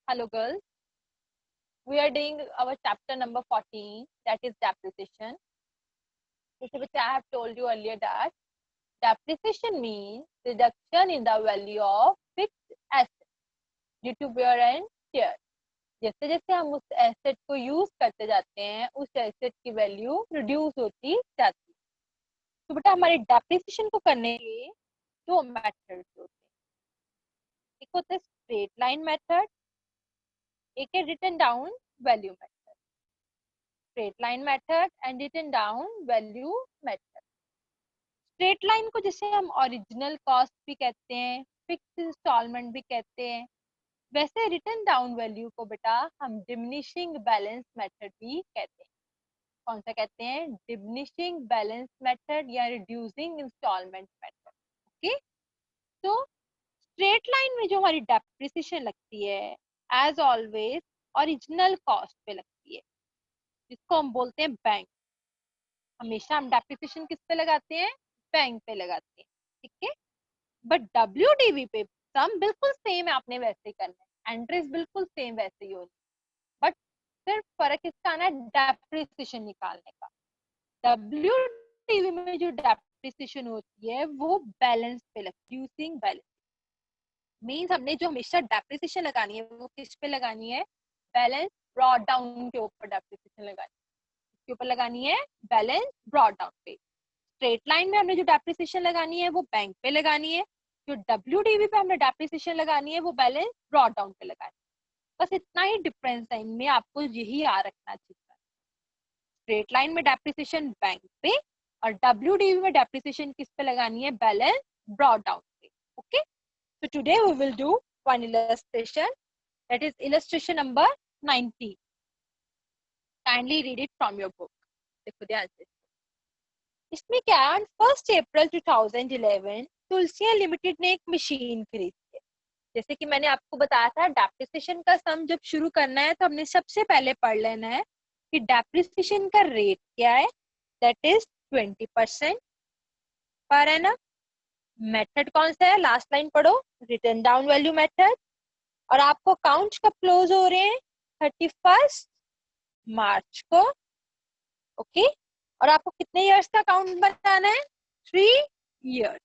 Hello girls, we are doing our chapter number 14, that is depreciation. जैसे बच्चे I have told you earlier that depreciation means reduction in the value of fixed asset due to wear and tear. जैसे जैसे हम उस asset को use करते जाते हैं उस एसेट की वैल्यू रिड्यूस होती जाती है। तो बेटा हमारे डेप्रिसिएशन को करने के दो मेथड्स होते हैं, एक होता है स्ट्रेट लाइन मेथड, एक है written down value method. Straight line method and written down value method. Straight line को जिसे हम ओरिजिनल कॉस्ट भी कहते हैं, फिक्स इंस्टॉलमेंट भी कहते हैं, वैसे रिटन डाउन वैल्यू को बेटा हम डिमिनिशिंग बैलेंस मेथड भी कहते हैं। कौन सा कहते हैं? डिमिनिशिंग बैलेंस मेथड या रिड्यूसिंग इंस्टॉलमेंट मेथड। ओके, तो स्ट्रेट लाइन में जो हमारी डेप्रिसिएशन लगती है एज ऑलवेज ओरिजिनल कॉस्ट पे लगती है, जिसको हम बोलते हैं बैंक। हमेशा हम डेप्रिसिएशन किस पे लगाते हैं? बैंक पे लगाते हैं, ठीक है। बट WDV पे सम बिल्कुल सेम है, आपने वैसे ही करना है, एंट्रीज बिल्कुल सेम वैसे ही होनी, बट सिर्फ फर्क इसका आना है डेप्रिसिएशन निकालने का। WDV में जो डेप्रिसिएशन होती है वो बैलेंस पे लगती है, यूजिंग बैलेंस। मींस हमने जो हमेशा डेप्रिसिएशन लगानी है वो किस पे लगानी है? बैलेंस ब्रॉट डाउन के ऊपर डेप्रिसिएशन लगानी है, के ऊपर लगानी है बैलेंस ब्रॉट डाउन पे। स्ट्रेट लाइन में हमने जो डेप्रिसिएशन लगानी है वो बैंक पे लगानी है, जो WDV पे हमने डेप्रिसिएशन लगानी है वो बैलेंस ब्रॉट डाउन पे लगानी है। बस इतना ही डिफरेंस है इनमें, आपको यही याद रखना चाहिए। स्ट्रेट लाइन में डेप्रिसिएशन बैंक पे और WDV में डेप्रिसिएशन किस पे लगानी है? बैलेंस ब्रॉट डाउन पे। Okay, so today we will do one illustration, that is illustration number 90. Kindly read it from your book. देखो ध्यान से, इसमें क्या है? 1 अप्रैल 2011 तुलसियां लिमिटेड ने एक मशीन खरीदी है। जैसे कि मैंने आपको बताया था, डेप्रिसिएशन का सम जब शुरू करना है तो हमने सबसे पहले पढ़ लेना है कि डेप्रिसिएशन का रेट क्या है, that is 20% per annum. Method कौन सा है? लास्ट लाइन पढ़ो, रिटन डाउन वैल्यू मेथड। और आपको अकाउंट्स कब क्लोज हो रहे हैं? 31 मार्च को। ओके, और आपको कितने इयर्स का अकाउंट बनाना है? 3 इयर्स।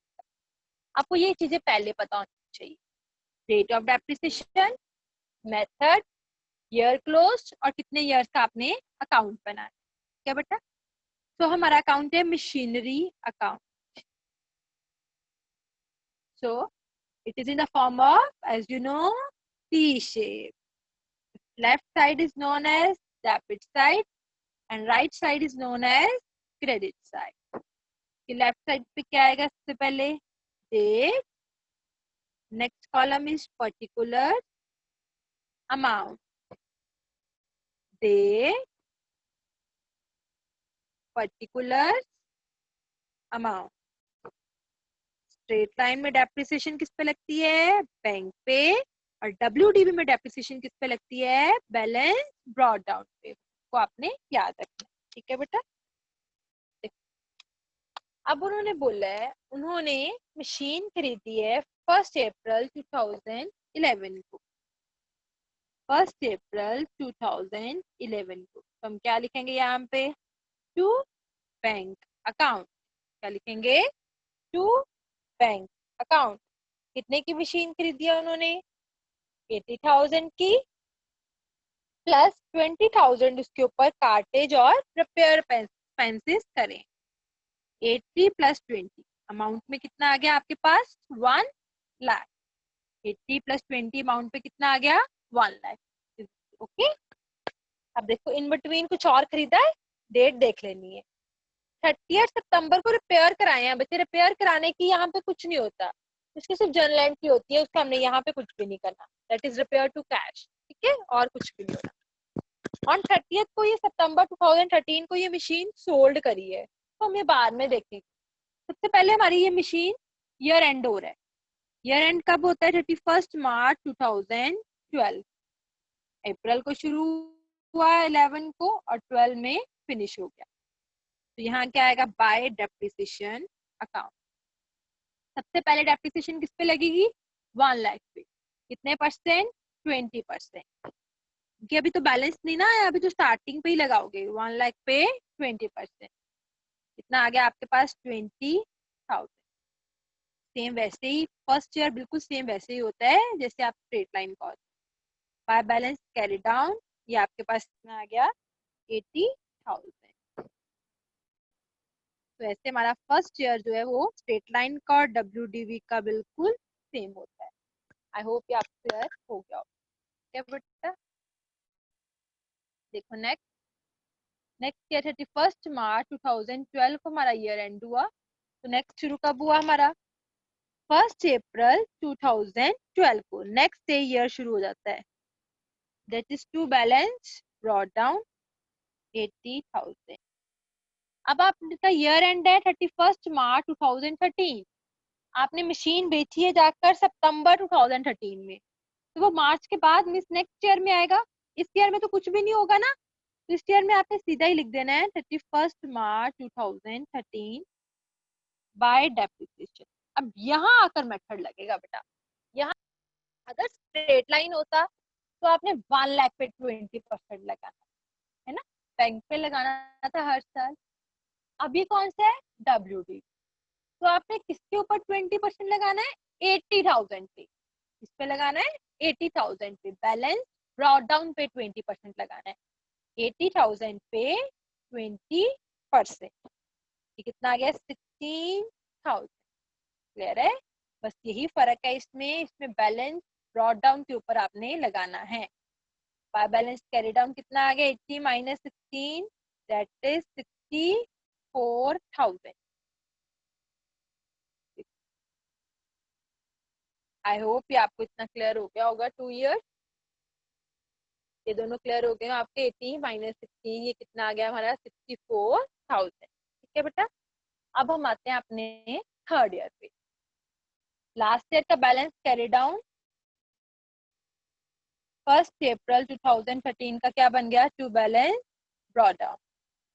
आपको ये चीजें पहले पता होनी चाहिए, rate of depreciation, method, year close और कितने इयर्स का आपने अकाउंट बनाना है। क्या बेटा? तो हमारा अकाउंट है machinery account. So it is in the form of, as you know, T shape. Left side is known as debit side and right side is known as credit side. कि left side पे क्या आएगा? सबसे पहले date, next column is particular amount, date particular amount. Straight line में depreciation किस पे लगती है? बैंक पे। और WDV में डेप्रिसिएशन किस पे लगती है? बैलेंस ब्रॉट डाउन पे। को आपने याद रखना, ठीक है बेटा। अब उन्होंने बोला है, उन्होंने मशीन खरीदी है 1 अप्रैल 2011 को। 1 अप्रैल 2011 को। तो हम क्या लिखेंगे यहाँ पे? To bank account. क्या लिखेंगे? To bank account. कितने की मशीन खरीदी है उन्होंने? 80,000 की, प्लस 20,000 उसके ऊपर कार्टेज और रिपेयर एक्सपेंसेस करें। 80 + 20 अमाउंट में कितना आ गया आपके पास? 1 लाख। 80 + 20 अमाउंट पे कितना आ गया? 1 लाख। ओके, अब देखो इन बिटवीन कुछ और खरीदा है, डेट देख लेनी है। 30 सितंबर को रिपेयर कराए हैं बच्चे। रिपेयर कराने की यहाँ पे कुछ नहीं होता, उसकी सिर्फ जर्नल एंट्री होती है, उसका हमने यहाँ पे कुछ भी नहीं करना। That is repair to cash, ठीक है, और कुछ भी नहीं होना। ऑन 30 को ये सितंबर 2013 को ये मशीन सोल्ड करी है, तो हमें बाद में देखेंगे। सबसे पहले हमारी ये मशीन ईयर एंड हो रहा है। ईयर एंड कब होता है? 31 मार्च 2012। अप्रैल को शुरू हुआ 11 को और 12 में फिनिश हो गया। तो यहाँ क्या आएगा? Bye depreciation account. सबसे पहले डेप्रिसिएशन किस पे लगेगी? 1 लाख पे। कितने %? 20%, क्योंकि अभी तो बैलेंस नहीं ना है, अभी तो स्टार्टिंग पे ही लगाओगे। 1 लाख पे 20%, कितना आ गया आपके पास? 20,000। सेम वैसे ही फर्स्ट ईयर बिल्कुल सेम वैसे ही होता है जैसे आप straight line cost by balance carry down. ये आपके पास कितना आ गया? 80,000। तो ऐसे हमारा फर्स्ट ईयर जो है वो स्ट्रेट लाइन का और WDV का बिल्कुल सेम होता है। आई होप ये आपको क्लियर हो गया होगा। क्या बेटा? देखो नेक्स्ट ईयर 31 मार्च 2012 को हमारा ईयर एंड हुआ। तो नेक्स्ट शुरू कब हुआ हमारा? 1 अप्रैल 2012 को नेक्स्ट से ईयर शुरू हो जाता है। That is to balance brought down 80,000। अब आपका ईयर एंड है 31 मार्च 2013। आपने मशीन बेची है जाकर सितंबर 2013 में, तो वो मार्च के बाद मीन्स नेक्स्ट ईयर में आएगा। इस ईयर में तो कुछ भी नहीं होगा ना, तो इस ईयर में आपने सीधा ही लिख देना है 31 मार्च 2013 बाय डेप्रिसिएशन। अब यहाँ आकर मेथड लगेगा बेटा। यहाँ अगर स्ट्रेट लाइन होता तो आपने 1 लाख पे 20% लगाना है ना, बैंक पे लगाना था हर साल। अभी कौन सा है? WD। तो आपने किसके ऊपर 20% लगाना है? 80,000 पे। किस पे लगाना है? 80,000 पे। बैलेंस ब्रॉट डाउन पे 20% लगाना है। 80,000 पे 20%, ये कितना आ गया? 16,000। क्लियर है? बस यही फर्क है इसमें बैलेंस ब्रॉट डाउन के ऊपर आपने लगाना है। बाय बैलेंस कैरी डाउन कितना आ गया? 80 minus 16, that is 64,000। I hope ये आपको इतना क्लियर हो गया होगा। 2 ईयर ये दोनों क्लियर हो गए आपके। 80 माइनस 16, ये कितना आ गया हमारा? 64,000। ठीक है बेटा। अब हम आते हैं अपने थर्ड ईयर पे। लास्ट ईयर का बैलेंस कैरी डाउन 1 अप्रैल 2013 का क्या बन गया? To balance brought down.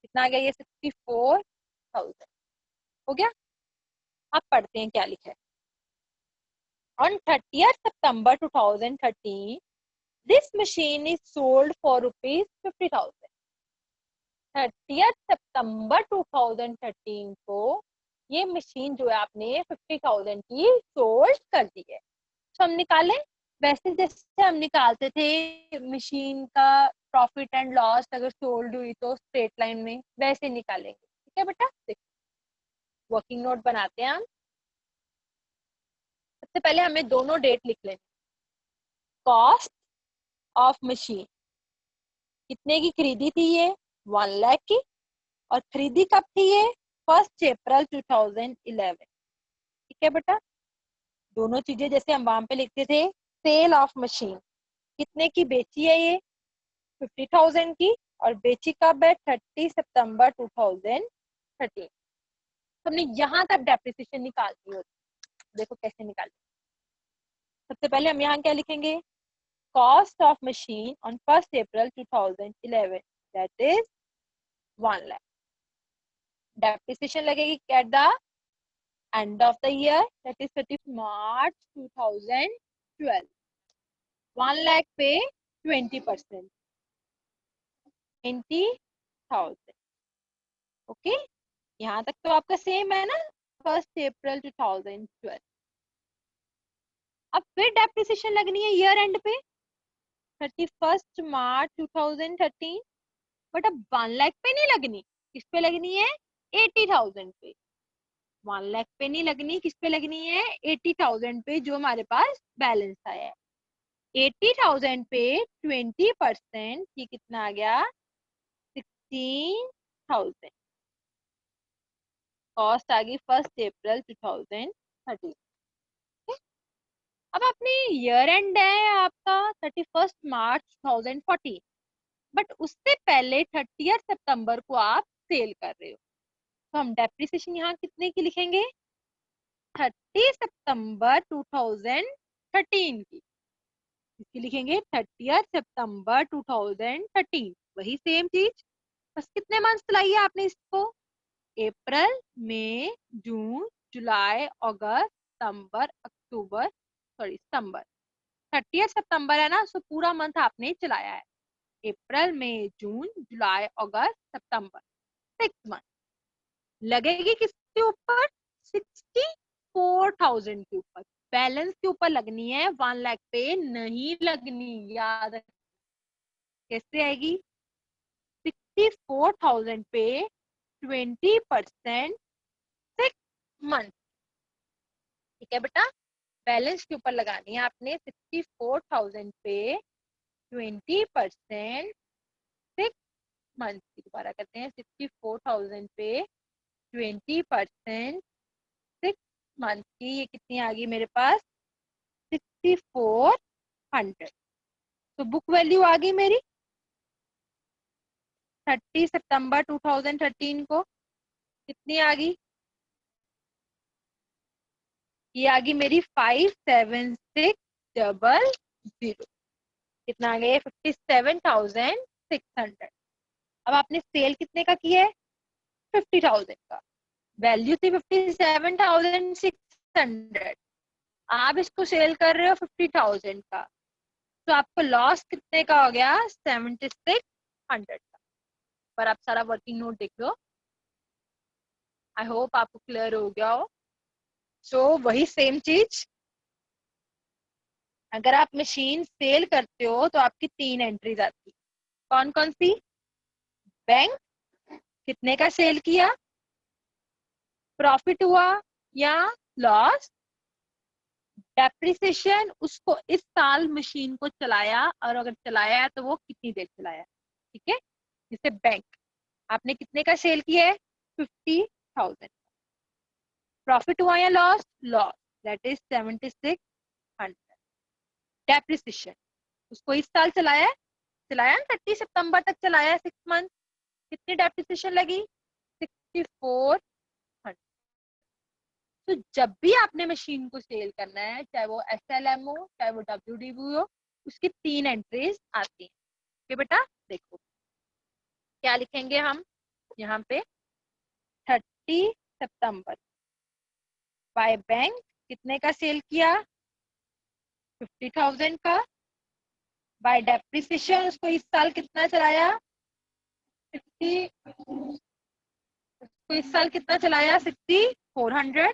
कितना आ गया? ये 64,000 हो गया। अब पढ़ते हैं क्या लिखा है। On 30th September 2013, this machine is sold for rupees 50,000। 30th September 2013 को ये मशीन जो है आपने 50,000 की सोल्ड कर दी है। तो हम निकालें वैसे जैसे हम निकालते थे मशीन का प्रॉफिट एंड लॉस, अगर सोल्ड हुई तो स्ट्रेट लाइन में वैसे निकालेंगे। ठीक है बेटा? वर्किंग नोट बनाते हैं हम। सबसे पहले हमें दोनों डेट लिख लेंगे। कॉस्ट ऑफ मशीन कितने की खरीदी थी? ये 1 लाख की। और खरीदी कब थी? ये 1 अप्रैल 2011। ठीक है बेटा? दोनों चीजें जैसे हम वहां पे लिखते थे। सेल ऑफ मशीन कितने की बेची है? ये 50,000 की। और बेची कब है? 30 सितंबर 2013। तो हमने यहाँ तक डेप्रिसिएशन निकालनी होती। देखो कैसे निकालते। सबसे पहले हम यहाँ क्या लिखेंगे? Cost of machine on 1 April 2011, that is 1 lakh. Depreciation लगेगी at the end of the year, that is 31 March 2012। 1 lakh पे 20%, 20,000। ओके, यहाँ तक तो आपका सेम है ना? 1 अप्रैल 2012। अब फिर डेप्रिसिएशन लगनी है ईयर एंड पे 31 मार्च 2013। बट अब 1 लाख पे नहीं लगनी, किस पे लगनी है? 80,000 पे। 1 लाख पे नहीं लगनी, किस पे लगनी है? 80,000 पे, जो हमारे पास बैलेंस आया है। 80,000 पे 20%, ये कितना आ गया? 16,000। कॉस्ट आ गई 1 अप्रैल 2013। अब अपनी ईयर एंड है आपका 31 मार्च 2014, बट उससे पहले 30 सितंबर को आप सेल कर रहे हो। तो हम डेप्रिसिएशन यहाँ कितने की लिखेंगे? 30 सितंबर 2013 की। इसकी लिखेंगे 30 सितंबर 2013। वही सेम चीज, बस कितने मंथ चलाइए आपने इसको? अप्रैल, मई, जून, जुलाई, अगस्त, सितंबर, अक्टूबर, सॉरी सितंबर। 30 सितंबर है ना, सो पूरा मंथ आपने चलाया है, अप्रैल मई जून जुलाई अगस्त सितंबर, 6 मंथ। लगेगी किसके ऊपर? 64,000 के ऊपर, बैलेंस के ऊपर लगनी है, 1 लाख पे नहीं लगनी, याद रख। कैसे आएगी? 64,000 पे 20% 6 मंथ, ठीक है बेटा। बैलेंस के ऊपर लगानी है आपने 64,000 पे 20% 6 मंथ की। दोबारा करते हैं, 64,000 पे 20% 6 मंथ की, ये कितनी आ गई मेरे पास? 6400। तो बुक वैल्यू आ गई मेरी 30 सितंबर 2013 को कितनी आ गई? ये आ गई मेरी 57,600। कितना आ गया? 57,600। अब आपने सेल कितने का किया है? 50,000 का। वैल्यू थी 57,600, आप इसको सेल कर रहे हो 50,000 का, तो आपको लॉस कितने का हो गया? 7600 का। पर आप सारा वर्किंग नोट देख लो, आई होप आपको क्लियर हो गया हो। सो वही सेम चीज, अगर आप मशीन सेल करते हो तो आपकी 3 एंट्रीज आती। कौन कौन सी? बैंक, कितने का सेल किया, प्रॉफिट हुआ या लॉस, डेप्रिसिएशन, उसको इस साल मशीन को चलाया, और अगर चलाया है तो वो कितनी देर चलाया, ठीक है। जैसे बैंक, आपने कितने का सेल किया है? 50,000। प्रॉफिट हुआ या loss? Loss, that is 7600। Depreciation, उसको इस साल चलाया है, चलाया 30 सितंबर तक चलाया है, 6 मंथ, कितनी डेप्रिसिएशन लगी? 6400। तो जब भी आपने मशीन को सेल करना है, चाहे वो SLM हो चाहे वो WDV हो, उसकी 3 एंट्रीज आती हैं। ओके बेटा, देखो क्या लिखेंगे हम यहाँ पे। 30 सितंबर बाय बैंक, कितने का सेल किया? 50,000 का। बाय डेप्रिसिएशन, उसको इस साल कितना चलाया? 50, उसको इस साल कितना चलाया? 6400।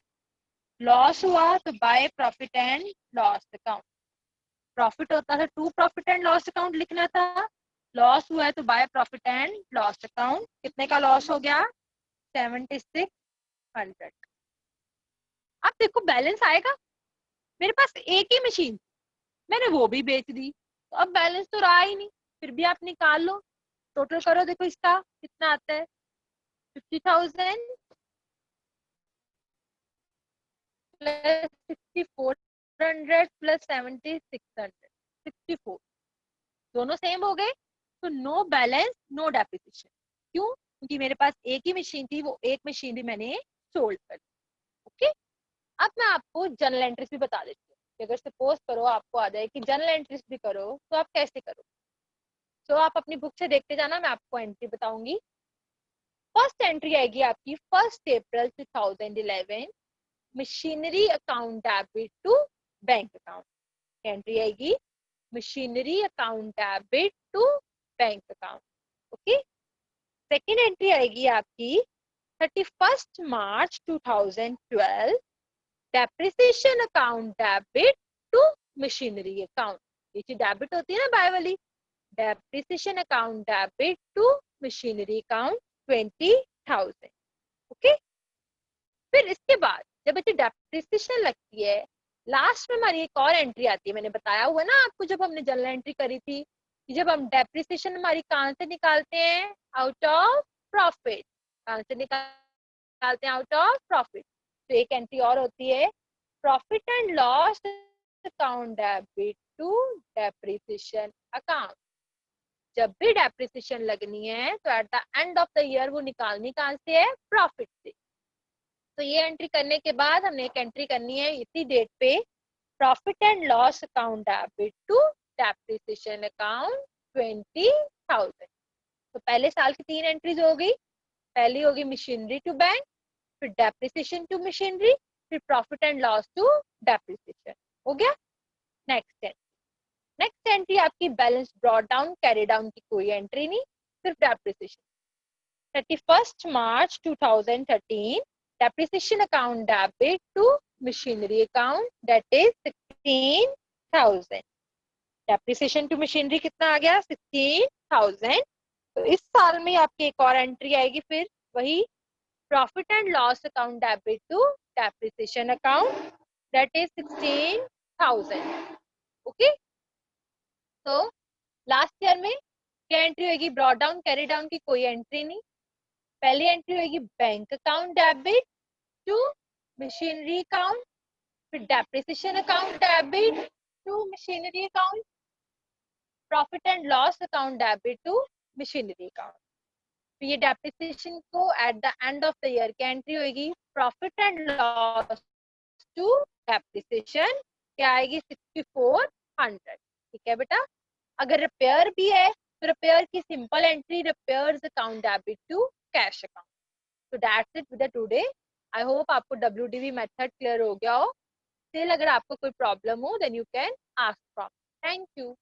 लॉस हुआ तो by profit and loss account, profit होता था to profit and loss account लिखना था, लॉस हुआ है तो by profit and loss account. कितने का लॉस हो गया? 7600। अब देखो बैलेंस आएगा, मेरे पास एक ही मशीन, मैंने वो भी बेच दी, तो अब बैलेंस तो रहा ही नहीं, फिर भी आप निकाल लो, टोटल करो, देखो इसका कितना आता है। 50,000 प्लस 6400 प्लस 7600, 64, दोनों सेम हो गए, तो नो बैलेंस नो डेप्रिसिएशन। क्यों? क्योंकि मेरे पास एक ही मशीन थी, वो एक मशीन भी मैंने सोल्ड कर दी। ओके, अब मैं आपको जर्नल एंट्रीज भी बता देती हूँ कि अगर सपोज करो आपको आ जाए कि जर्नल एंट्रीज भी करो तो आप कैसे करो। तो आप अपनी बुक से देखते जाना, मैं आपको एंट्री बताऊंगी। फर्स्ट एंट्री आएगी आपकी 1 April 2011, machinery account debit to bank account. Entry आएगी machinery account debit to bank account. Okay, second entry आएगी आपकी 31 March 2012, depreciation account debit to machinery account. ये डेबिट होती है ना बाय वाली, depreciation account debit to machinery account 20,000। Okay, फिर इसके बाद जब बच्चे डेप्रिसिएशन लगती है, लास्ट में हमारी एक और एंट्री आती है। मैंने बताया हुआ ना आपको जब हमने जर्नल एंट्री करी थी कि जब हम डेप्रिसिएशन हमारी कहाँ से निकालते हैं? Out of profit. कहाँ से निकालते हैं? Out of profit. तो एक एंट्री और होती है profit and loss account debit to depreciation account. जब भी डेप्रिसिएशन लगनी है तो at the end of the year वो निकालनी कहाँ से है? प्रॉफिट से। तो ये एंट्री करने के बाद हमने एक एंट्री करनी है इसी डेट पे, profit and loss account debit to depreciation account 20,000। तो पहले साल की 3 एंट्रीज हो गई, पहली होगी मशीनरी टू बैंक, फिर डेप्रिसिएशन टू मशीनरी, फिर profit and loss to depreciation. हो गया। नेक्स्ट है आपकी balance brought down carry down की कोई एंट्री नहीं, सिर्फ depreciation. 31 March 2013 depreciation account debit to machinery account that is 16,000. Depreciation to machinery कितना आ गया 16,000। तो इस साल में आपकी एक और एंट्री आएगी, फिर वही profit and loss account debit to depreciation account that is 16,000। Okay, तो लास्ट ईयर में क्या एंट्री होगी, ब्रॉट डाउन कैरी डाउन की कोई एंट्री नहीं। पहली एंट्री होगी bank account debit to machinery account, फिर depreciation account debit to machinery account, profit and loss account debit to machinery account. तो ये डेप्रिसिएशन को at the end of the year की एंट्री होगी profit and loss to depreciation, क्या आएगी 6400। ठीक है बेटा, अगर रिपेयर भी है तो रिपेयर की simple entry repairs account debit to cash account. तो that's it with today. I hope आपको WDV मेथड क्लियर हो गया हो। स्टिल अगर आपको कोई प्रॉब्लम हो then you can ask from. Thank you.